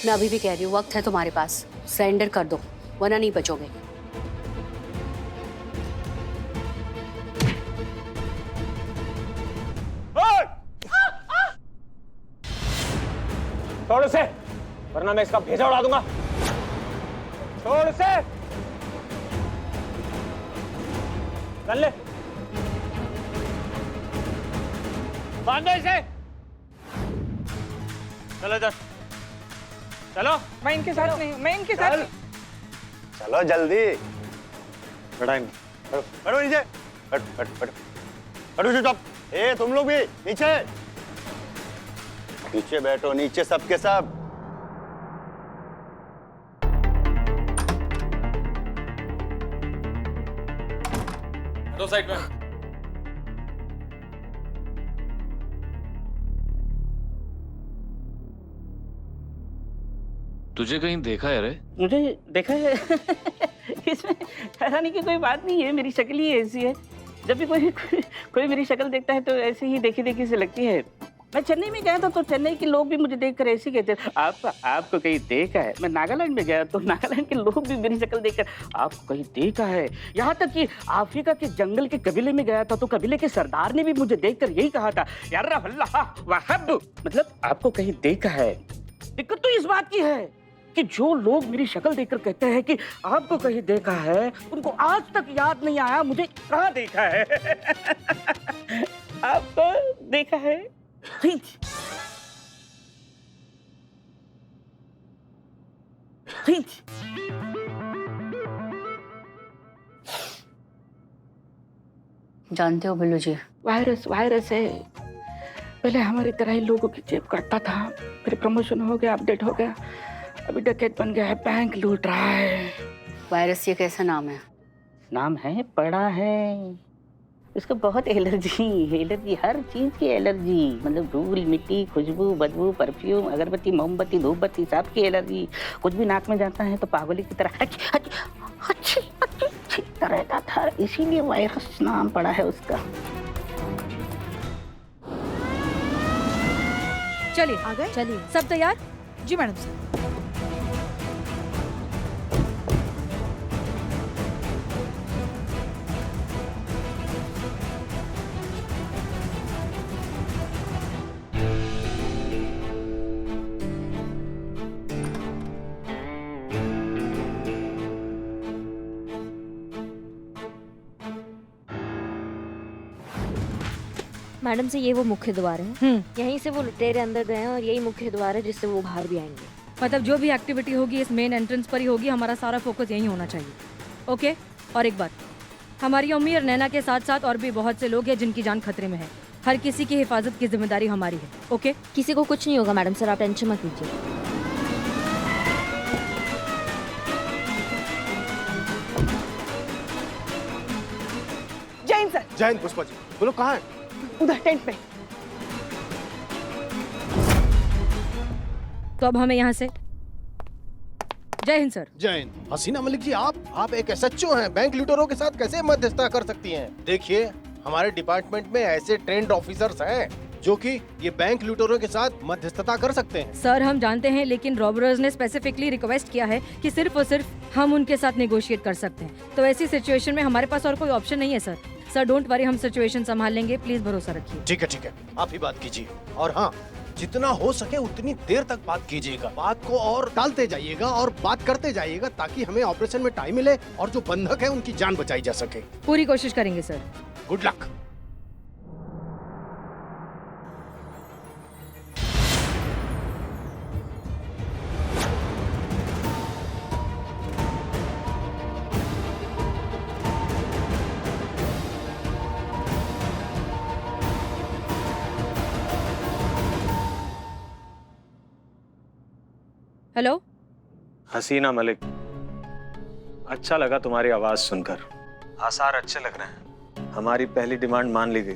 मैं अभी भी कह रही हूँ, वक्त है तुम्हारे पास, सरेंडर कर दो वरना नहीं बचोगे। छोड़ उसे, वरना मैं इसका भेजा उड़ा दूंगा। छोड़ उसे, चल ले, बांधो इसे। चलो इधर, चलो। मैं इनके साथ नहीं, मैं इनके साथ नहीं। चलो जल्दी। बैठो बैठो नीचे, बैठो चुपचाप। ए तुम लोग भी नीचे नीचे बैठो, नीचे सबके सब। दो साइड में। तुझे कहीं देखा है रे? मुझे देखा है इसमें हैरानी की कोई बात नहीं है, मेरी शक्ल ही ऐसी है। जब भी कोई मेरी शक्ल देखता है तो ऐसे ही देखी देखी से लगती है। मैं चेन्नई में गया था तो चेन्नई के लोग भी मुझे देखकर ऐसे ही कहते हैं, आपको कहीं देखा है। मैं नागालैंड में गया तो नागालैंड के लोग भी मेरी शक्ल देखकर आपको कहीं देखा है। यहाँ तक कि अफ्रीका के जंगल के कबीले में गया था तो कबीले के सरदार ने भी मुझे देखकर यही कहा था, यार वहब, मतलब आपको कहीं देखा है। दिक्कत तो इस बात की है कि जो लोग मेरी शक्ल देखकर कहते हैं कि आपको कहीं देखा है, उनको आज तक याद नहीं आया मुझे कहाँ देखा है। आपको देखा है? जानते हो बिल्लू जी, वायरस है। पहले हमारी तरह ही लोगों की जेब काटता था, फिर प्रमोशन हो गया, अपडेट हो गया, अभी डकैत बन गया है, बैंक लूट रहा है। वायरस ये कैसा नाम है? नाम है, पड़ा है। उसको बहुत एलर्जी, हर चीज की एलर्जी, मतलब धूल, मिट्टी, खुशबू, बदबू, परफ्यूम, अगरबत्ती, मोमबत्ती, धूपबत्ती, सब की एलर्जी। कुछ भी नाक में जाता है तो पागली की तरह छींकता रहता था, इसीलिए वायरस नाम पड़ा है उसका। चलिए आ गए, चलिए सब तैयार? जी मैडम साहब। मैडम से ये वो मुख्य द्वार है, यहीं से वो लुटेरे अंदर गए हैं और यही मुख्य द्वार है जिससे वो बाहर भी आएंगे। मतलब जो भी एक्टिविटी होगी इस मेन एंट्रेंस पर ही होगी, हमारा सारा फोकस यहीं होना चाहिए। ओके, और एक बात, हमारी अम्मी और नैना के साथ साथ और भी बहुत से लोग हैं जिनकी जान खतरे में है। हर किसी की हिफाजत की जिम्मेदारी हमारी है। ओके? किसी को कुछ नहीं होगा मैडम सर, आप टेंशन मत लीजिए। जैन सर। जैन पुष्पा जी, बोलो कहाँ है? उधर टेंट में। तो अब हमें यहाँ से जय हिंद सर। जय हिंद। हसीना मलिक जी, आप एक एसएचओ हैं, बैंक लूटेरों के साथ कैसे मध्यस्थता कर सकती हैं? देखिए, हमारे डिपार्टमेंट में ऐसे ट्रेंड ऑफिसर्स हैं जो कि ये बैंक लूटेरों के साथ मध्यस्थता कर सकते हैं। सर हम जानते हैं, लेकिन रॉबर्स ने स्पेसिफिकली रिक्वेस्ट किया है कि सिर्फ और सिर्फ हम उनके साथ नेगोशिएट कर सकते हैं। तो ऐसी सिचुएशन में हमारे पास और कोई ऑप्शन नहीं है सर। सर डोंट वरी, हम सिचुएशन संभाल लेंगे, प्लीज भरोसा रखिए। ठीक है, आप ही बात कीजिए। और हाँ, जितना हो सके उतनी देर तक बात कीजिएगा, बात को और टालते जाइएगा और बात करते जाइएगा ताकि हमें ऑपरेशन में टाइम मिले और जो बंधक है उनकी जान बचाई जा सके। पूरी कोशिश करेंगे सर। Good luck. हेलो हसीना मलिक, अच्छा लगा तुम्हारी आवाज सुनकर। आसार अच्छे लग रहे हैं। हमारी पहली डिमांड मान ली गई।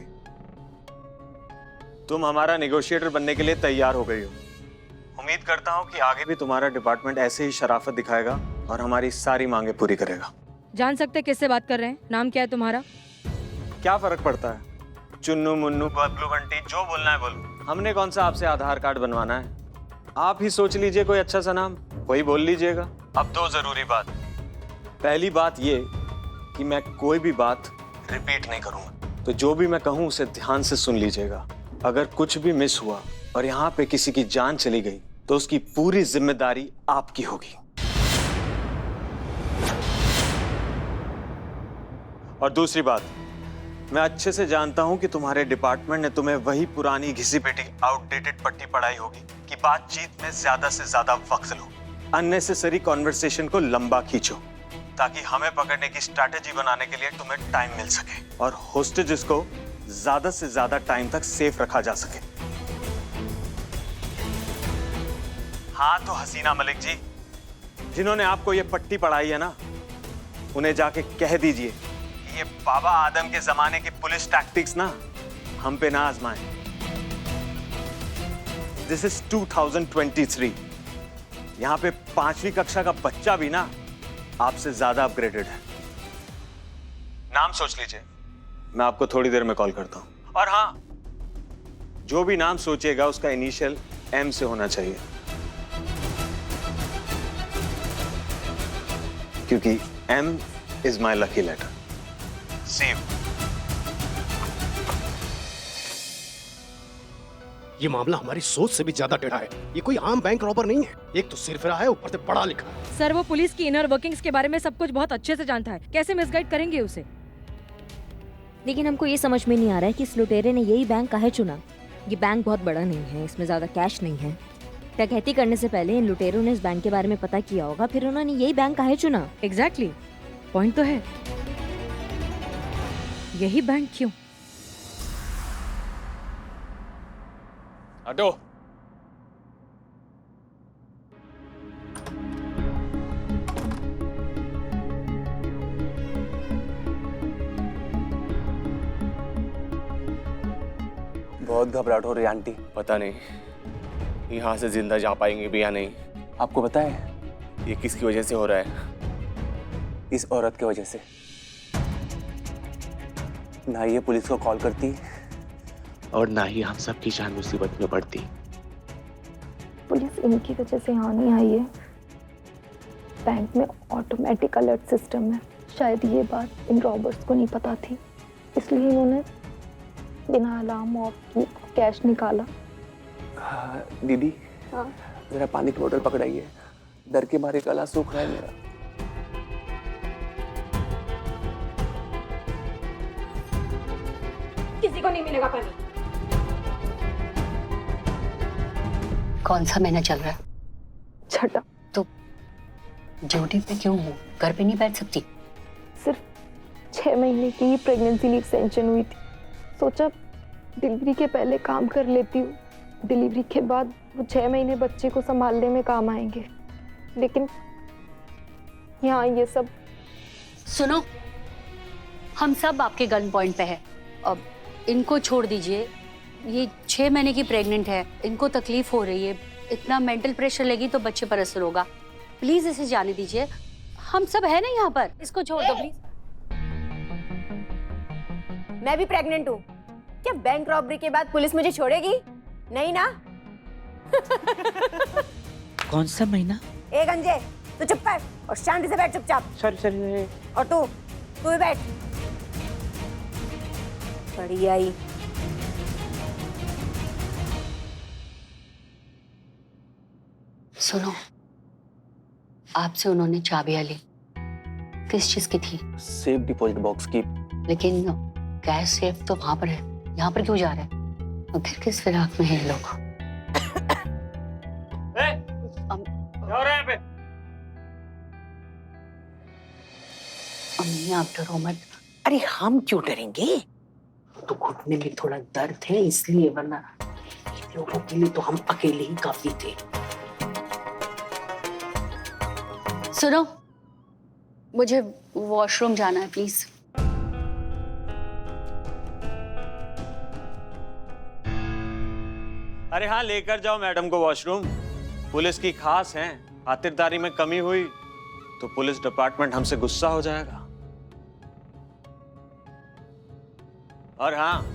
तुम हमारा नेगोशिएटर बनने के लिए तैयार हो गई हो। उम्मीद करता हूं कि आगे भी तुम्हारा डिपार्टमेंट ऐसे ही शराफत दिखाएगा और हमारी सारी मांगे पूरी करेगा। जान सकते हैं किससे बात कर रहे हैं? नाम क्या है तुम्हारा? क्या फर्क पड़ता है? चुन्नू मुन्नू बबलू बंटी, जो बोलना है बोलो। हमने कौन सा आपसे आधार कार्ड बनवाना है? आप ही सोच लीजिए कोई अच्छा सा नाम, वही बोल लीजिएगा। अब दो जरूरी बात। पहली बात ये कि मैं कोई भी बात रिपीट नहीं करूंगा, तो जो भी मैं कहूं उसे ध्यान से सुन लीजिएगा। अगर कुछ भी मिस हुआ और यहाँ पे किसी की जान चली गई तो उसकी पूरी जिम्मेदारी आपकी होगी। और दूसरी बात, मैं अच्छे से जानता हूं कि तुम्हारे डिपार्टमेंट ने तुम्हें वही पुरानी घिसी पिटी आउटडेटेड पट्टी पढ़ाई होगी कि बातचीत में ज्यादा से ज्यादा वक्त लो, अननेसेसरी कॉन्वर्सेशन को लंबा खींचो, ताकि हमें पकड़ने की स्ट्रैटेजी बनाने के लिए तुम्हें टाइम मिल सके और होस्टेजेस को ज्यादा से ज्यादा टाइम तक सेफ रखा जा सके। हाँ तो हसीना मलिक जी, जिन्होंने आपको ये पट्टी पढ़ाई है ना, उन्हें जाके कह दीजिए कि ये बाबा आदम के जमाने की पुलिस टैक्टिक्स ना हम पे ना आजमाएं। This is 2023। यहाँ पे 5वीं कक्षा का बच्चा भी ना आपसे ज्यादा अपग्रेडेड है। नाम सोच लीजिए, मैं आपको थोड़ी देर में कॉल करता हूं। और हाँ, जो भी नाम सोचिएगा उसका इनिशियल M से होना चाहिए, क्योंकि M is my lucky letter. See you. ये मामला हमारी सोच से भी ज्यादा टेढ़ा है। ये कोई आम बैंक रॉबर नहीं है। एक तो सिरफिरा है, ऊपर से पढ़ा लिखा है। सर वो पुलिस की इनर वर्किंग्स के बारे में सब कुछ बहुत अच्छे से जानता है, कैसे मिसगाइड करेंगे उसे? लेकिन हमको ये समझ में नहीं आ रहा है कि इस लुटेरे ने यही बैंक काहे चुना। ये बैंक बहुत बड़ा नहीं है, इसमें ज्यादा कैश नहीं है। डकैती करने से पहले इन लुटेरों ने इस बैंक के बारे में पता किया होगा, फिर उन्होंने यही बैंक काहे चुना। एग्जैक्टली, पॉइंट तो है। यही बैंक क्यों? हटो। बहुत घबराहट हो रही है आंटी। पता नहीं यहाँ से जिंदा जा पाएंगे भी या नहीं। आपको पता है ये किसकी वजह से हो रहा है? इस औरत की वजह से। ना ये पुलिस को कॉल करती और ना ही हम सबकी जान मुसीबत में पड़ती। पुलिस इनकी वजह से यहाँ नहीं आई है। बैंक में ऑटोमेटिक अलर्ट सिस्टम है, शायद ये बात इन रॉबर्स को नहीं पता थी, इसलिए इन्होंने बिना अलार्म ऑफ की कैश निकाला। हाँ, दीदी हाँ। जरा पानी की बोतल पकड़ाइए, डर के मारे गला सूख रहा है मेरा। किसी को नहीं मिलेगा पानी। कौन सा महीना चल रहा है? छठा। तो ड्यूटी पे क्यों हो? घर पे नहीं बैठ सकती? सिर्फ 6 महीने की ही प्रेगनेंसी लीव सेंक्शन हुई थी। सोचा डिलीवरी के पहले काम कर लेती हूँ, डिलीवरी के बाद वो 6 महीने बच्चे को संभालने में काम आएंगे। लेकिन यहाँ ये सब। सुनो, हम सब आपके गन पॉइंट पे है। अब इनको छोड़ दीजिए, ये 6 महीने की प्रेग्नेंट है, इनको तकलीफ हो रही है, इतना मेंटल प्रेशर लेगी तो बच्चे पर असर होगा। प्लीज इसे जाने दीजिए, हम सब है ना यहाँ पर, इसको छोड़ दो प्लीज। मैं भी प्रेग्नेंट हूँ। क्या बैंक रॉबरी के बाद पुलिस मुझे छोड़ेगी? नहीं ना? कौन सा महीना? ए गंजे, तू चुप कर और शांति से बैठ चुपचाप। सॉरी। और तू भी बैठ। बड़ी आई। सुनो, आपसे उन्होंने चाबियां ली, किस चीज की थी? सेफ डिपॉजिट बॉक्स की। लेकिन कैश सेफ तो वहां पर है, यहाँ पर क्यों जा रहे हैं? आखिर किस फिराक में है ये लोग? अम्मी आप डरो मत। अरे हम क्यों डरेंगे? तो घुटने में थोड़ा दर्द है इसलिए, वरना लोगों के लिए तो हम अकेले ही काफी थे। सुनो, मुझे वॉशरूम जाना है प्लीज। अरे हाँ, लेकर जाओ मैडम को वॉशरूम। पुलिस की खास हैं, खातिरदारी में कमी हुई तो पुलिस डिपार्टमेंट हमसे गुस्सा हो जाएगा। और हाँ,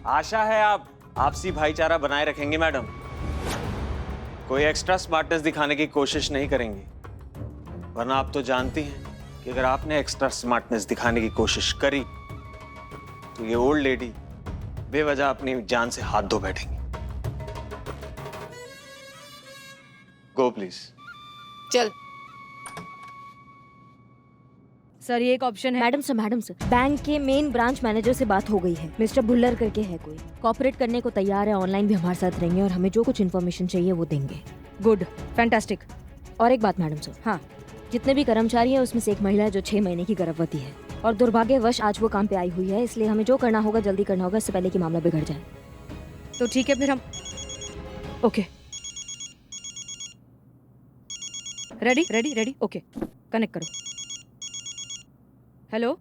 आशा है आप आपसी भाईचारा बनाए रखेंगे मैडम। कोई एक्स्ट्रा स्मार्टनेस दिखाने की कोशिश नहीं करेंगी, वरना आप तो जानती हैं कि अगर आपने एक्स्ट्रा स्मार्टनेस दिखाने की कोशिश करी तो ये ओल्ड लेडी बेवजह अपनी जान से हाथ धो बैठेंगी। Go please. चल। सर ये एक ऑप्शन है। मैडम सर बैंक के मेन ब्रांच मैनेजर से बात हो गई है। मिस्टर भुल्लर करके है कोई, कॉपरेट करने को तैयार है, ऑनलाइन भी हमारे साथ रहेंगे और हमें जो कुछ इन्फॉर्मेशन चाहिए वो देंगे। Good, fantastic. और एक बात मैडम सर, हाँ, जितने भी कर्मचारी हैं उसमें से एक महिला है जो 6 महीने की गर्भवती है और दुर्भाग्यवश आज वो काम पे आई हुई है, इसलिए हमें जो करना होगा जल्दी करना होगा, इससे पहले कि मामला बिगड़ जाए। तो ठीक है फिर हम ओके। रेडी ओके, कनेक्ट करो। हेलो।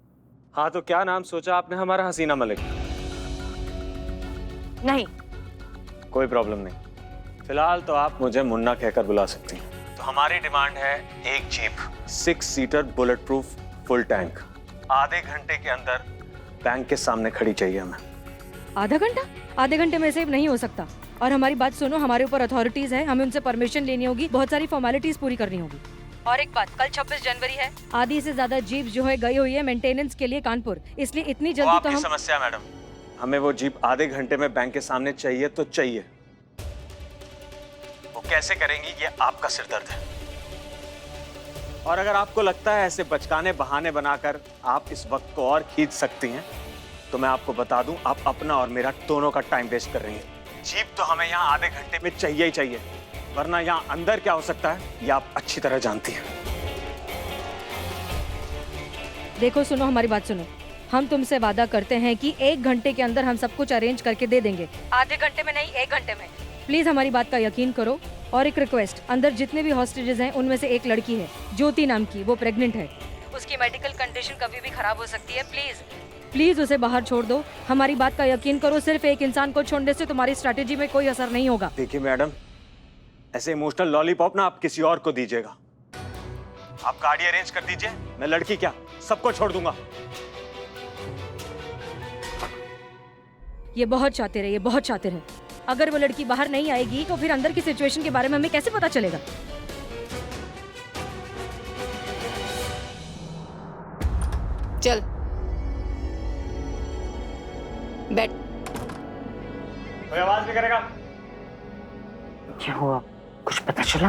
हाँ, तो क्या नाम सोचा आपने हमारा हसीना मलिक? नहीं। कोई प्रॉब्लम नहीं, फिलहाल तो आप मुझे मुन्ना कहकर बुला सकती हैं। तो हमारी डिमांड है एक jeep 6 seater bullet proof full tank, आधे घंटे के अंदर बैंक के सामने खड़ी चाहिए हमें। आधा घंटा? आधे घंटे में सेव नहीं हो सकता। और हमारी बात सुनो, हमारे ऊपर अथॉरिटीज है, हमें उनसे परमिशन लेनी होगी, बहुत सारी फॉर्मेलिटीज पूरी करनी होगी। और एक बात, कल 26 जनवरी है, आधी से ज्यादा जीप जो है गई हुई है मेंटेनेंस के लिए कानपुर, इसलिए इतनी जल्दी तो हम समस्या मैडम, हमें वो जीप आधे घंटे में बैंक के सामने चाहिए तो चाहिए। वो कैसे करेंगी ये आपका सिरदर्द है। और अगर आपको लगता है ऐसे बचकाने बहाने बनाकर आप इस वक्त को और खींच सकती हैं, तो मैं आपको बता दूं, आप अपना और मेरा दोनों का टाइम वेस्ट कर रही हैं। जीप तो हमें यहाँ आधे घंटे में चाहिए ही चाहिए, वरना यहाँ अंदर क्या हो सकता है ये आप अच्छी तरह जानती हैं। देखो सुनो, हमारी बात सुनो, हम तुमसे वादा करते हैं कि 1 घंटे के अंदर हम सब कुछ अरेंज करके दे देंगे। आधे घंटे में नहीं, 1 घंटे में। प्लीज हमारी बात का यकीन करो। और एक रिक्वेस्ट, अंदर जितने भी हॉस्टेजेस हैं उनमें से एक लड़की है, ज्योति नाम की, वो प्रेग्नेंट है, उसकी मेडिकल कंडीशन कभी भी खराब हो सकती है। प्लीज उसे बाहर छोड़ दो। हमारी बात का यकीन करो, सिर्फ एक इंसान को छोड़ने से तुम्हारी स्ट्रैटेजी में कोई असर नहीं होगा। देखिए मैडम, ऐसे इमोशनल लॉलीपॉप ना आप किसी और को दीजिएगा। आप गाड़ी अरेंज कर दीजिए, मैं लड़की क्या सबको छोड़ दूंगा। ये बहुत शातिर है, ये बहुत शातिर है। अगर वो लड़की बाहर नहीं आएगी तो फिर अंदर की सिचुएशन के बारे में हमें कैसे पता चलेगा? चल बैठ। कोई आवाज नहीं करेगा। क्या हुआ, कुछ पता चला?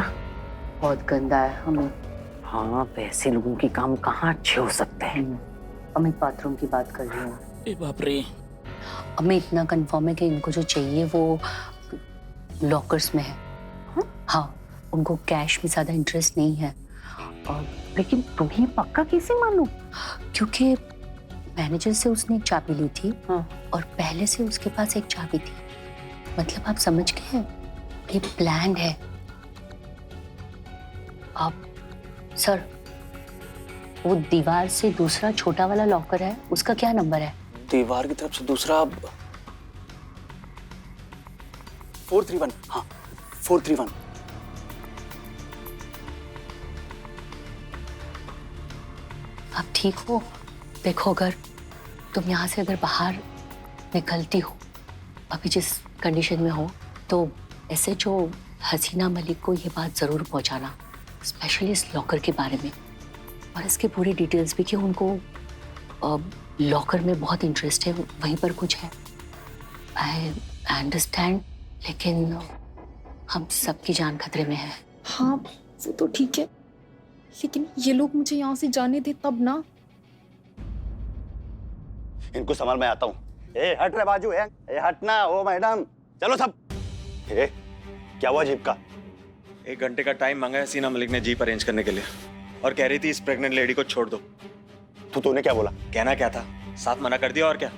बहुत गंदा है हमें। हाँ, वैसे लोगों के काम कहाँ अच्छे हो सकते हैं। मैं बाथरूम की बात कर रही हूँ। ए बाप रे। हमें इतना कंफर्म है कि इनको जो चाहिए वो लॉकर्स में है। हाँ, उनको कैश में ज्यादा इंटरेस्ट नहीं है। और लेकिन तुम्हें पक्का कैसे मालूम? क्योंकि मैनेजर से उसने एक चाबी ली थी। हाँ। और पहले से उसके पास एक चाबी थी। मतलब आप समझ गए हैं, ये प्लान है। आप सर, वो दीवार से दूसरा छोटा वाला लॉकर है, उसका क्या नंबर है? दीवार की तरफ से दूसरा 431। हाँ, 431। आप ठीक हो? देखो, अगर तुम यहाँ से अगर बाहर निकलती हो अभी जिस कंडीशन में हो, तो ऐसे जो हसीना मलिक को ये बात जरूर पहुंचाना, स्पेशली इस लॉकर के बारे में, और इसके पूरी डिटेल्स भी कि उनको लॉकर में बहुत इंटरेस्ट है, वहीं पर कुछ है। आई अंडरस्टैंड, लेकिन हम सबकी जान खतरे में है। हाँ वो तो ठीक है, लेकिन ये लोग मुझे यहाँ से जाने दे तब ना। इनको संभाल, मैं आता हूँ। ए हट रे बाजू है, ए हटना। ओ मैडम चलो सब। ए क्या हुआ जीप का? 1 घंटे का टाइम मांगा है हसीना मलिक ने जीप अरेंज करने के लिए, और कह रही थी इस प्रेग्नेंट लेडी को छोड़ दो। तूने क्या बोला? कहना क्या था, साथ मना कर दिया और क्या।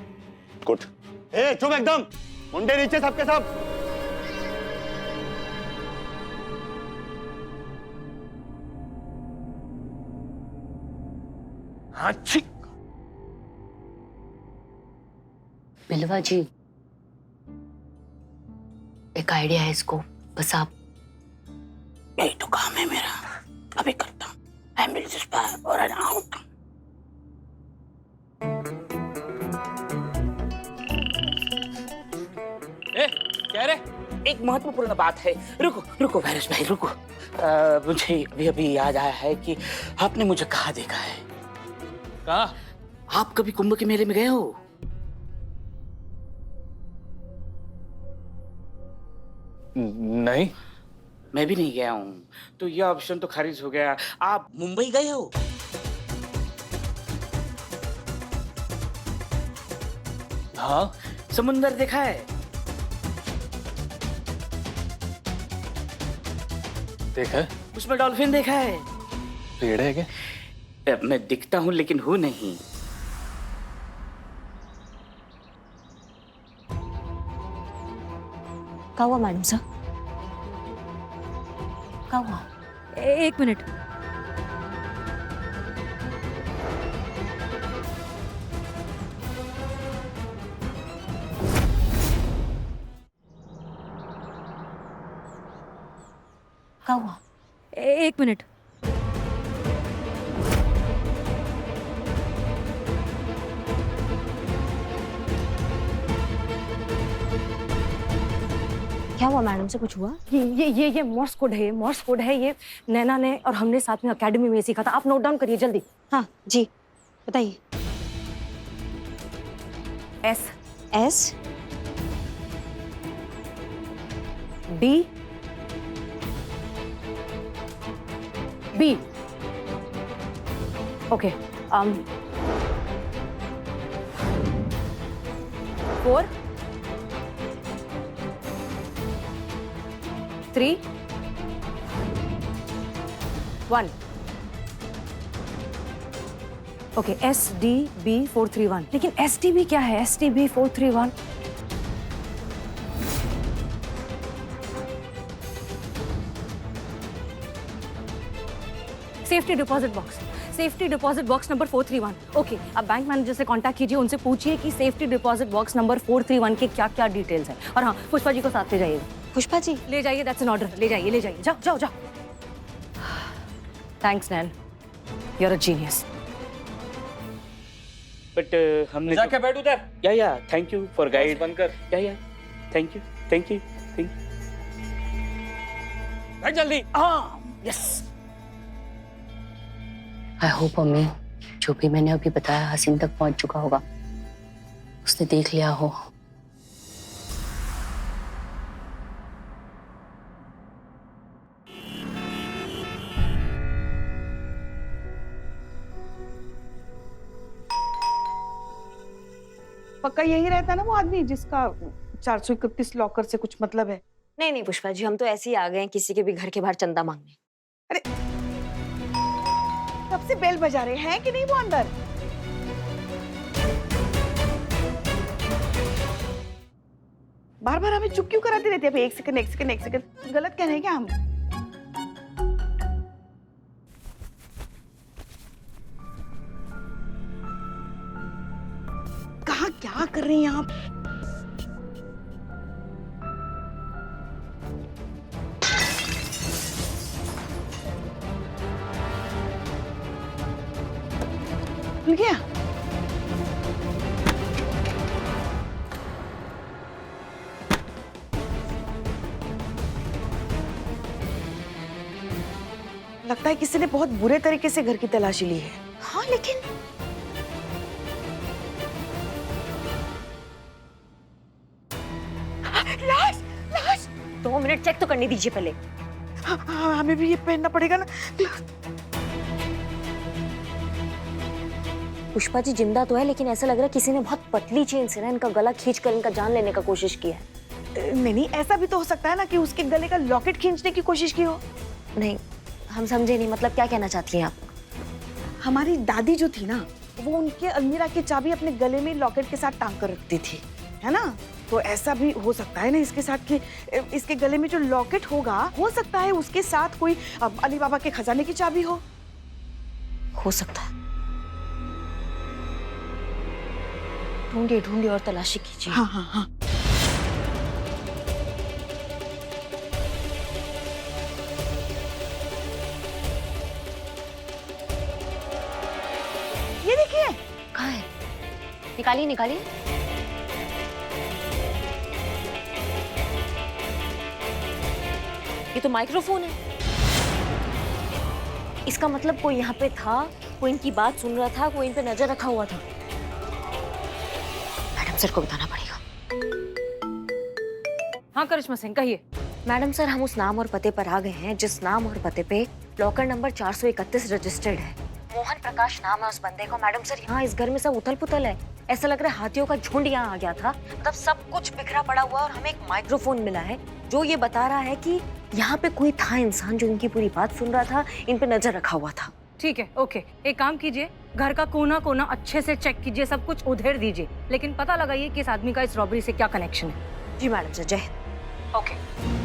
गुड। ए चुप एकदम, मुंडे नीचे सबके सब। हाँ जी। बिलवा जी, एक आइडिया है इसको, बस आप। यही तो काम है मेरा, अभी करता हूँ। एम्बुलेंस पर और आउट। ए, क्या रे? एक महत्वपूर्ण बात है। रुको रुको भैरस भाई रुको। मुझे अभी अभी याद आया है कि आपने मुझे कहाँ देखा है। कहाँ? आप कभी कुंभ के मेले में गए हो? नहीं। मैं भी नहीं गया हूँ, तो यह ऑप्शन तो खारिज हो गया। आप मुंबई गए हो? हाँ। समुंदर देखा है? देखा है। उसमें डॉल्फिन देखा है? पेड़ है क्या? मैं दिखता हूँ लेकिन हूँ नहीं। क्या हुआ मैडम सर? क्या हुआ? एक मिनट। क्या हुआ? एक मिनट। क्या हुआ मैडम से? कुछ हुआ? ये मॉर्स कोड है, मॉर्स कोड है। ये नैना ने और हमने साथ में एकेडमी में सीखा था। आप नोट डाउन करिए जल्दी। हाँ जी बताइए। S S D B. Okay 4 3 1। Okay S D B 431। लेकिन एस डी बी क्या है? S D B 431। Safety deposit box, safety deposit box number 431। Okay आप बैंक मैनेजर से कांटेक्ट कीजिए, उनसे पूछिए कि सेफ्टी डिपॉजिट बॉक्स नंबर 431 के क्या क्या डिटेल्स हैं। और हाँ पुष्पा जी को साथ ले जाइएगा। पुष्पा जी ले जाइए, दैट्स एन ऑर्डर। ले जाइए जाओ जाओ जाओ। थैंक्स नैन, you are a genius. But हमने जाके बैठ उधर। या थैंक यू फॉर गाइड। बंद कर। या थैंक यू। बैठ जल्दी। यस। आई होप अम्मी जो भी मैंने अभी बताया हसीन तक पहुंच चुका होगा, उसने देख लिया हो। पक्का यही रहता है ना वो आदमी जिसका 431 लॉकर से कुछ मतलब है? नहीं नहीं पुष्पा जी, हम तो ऐसे ही आ गए हैं किसी के भी घर के बाहर चंदा मांगने। अरे कब से बेल बजा रहे हैं कि नहीं वो अंदर? बार बार हमें चुप क्यों कराते रहते हैं? अभी एक सेकंड गलत कह रहे हैं क्या हम? कहाँ क्या कर रही हैं आप? खुल गया? लगता है किसी ने बहुत बुरे तरीके से घर की तलाशी ली है। हाँ लेकिन लाश 2 मिनट चेक तो करने दीजिए पहले। हाँ, हमें भी ये पहनना पड़ेगा ना। पुष्पा जी जिंदा तो है, लेकिन ऐसा लग रहा है किसी ने बहुत पतली चेन से ना इनका गला खींचकर इनका जान लेने का कोशिश की है। नहीं ऐसा भी तो हो सकता है ना कि उसके गले का लॉकेट खींचने की कोशिश की हो। नहीं हम समझे नहीं, मतलब क्या कहना चाहती हैं आप? हमारी दादी जो थी ना, वो उनके अलमीरा की चाबी अपने गले में लॉकेट के साथ टांग कर रखती थी, है ना? तो ऐसा भी हो सकता है ना इसके साथ कि इसके गले में जो लॉकेट होगा, हो सकता है उसके साथ कोई अली बाबा के खजाने की चाबी हो सकता है। ढूंढिए और तलाशी कीजिए। हाँ। ये देखिए। कहाँ है? निकालिए। ये तो माइक्रोफोन है। इसका मतलब कोई यहाँ पे था, कोई इनकी बात सुन रहा था, कोई इन पे नजर रखा हुआ था। मैडम सर को बताना पड़ेगा। हाँ करिश्मा सिंह, कहिए। मैडम सर, हम उस नाम और पते पर आ गए हैं जिस नाम और पते पे लॉकर नंबर 431 रजिस्टर्ड है। मोहन प्रकाश नाम है उस बंदे को। मैडम सर, यहाँ इस घर में सब उथल पुथल है। ऐसा लग रहा है हाथियों का झुंड यहाँ आ गया था। मतलब सब कुछ बिखरा पड़ा हुआ और हमें एक माइक्रोफोन मिला है जो ये बता रहा है कि यहाँ पे कोई था इंसान जो इनकी पूरी बात सुन रहा था, इन पे नजर रखा हुआ था। ठीक है, ओके। एक काम कीजिए, घर का कोना कोना अच्छे से चेक कीजिए, सब कुछ उधेड़ दीजिए, लेकिन पता लगाइए कि इस आदमी का इस रॉबरी से क्या कनेक्शन है। जी मैडम सर, जय हिंद। ओके।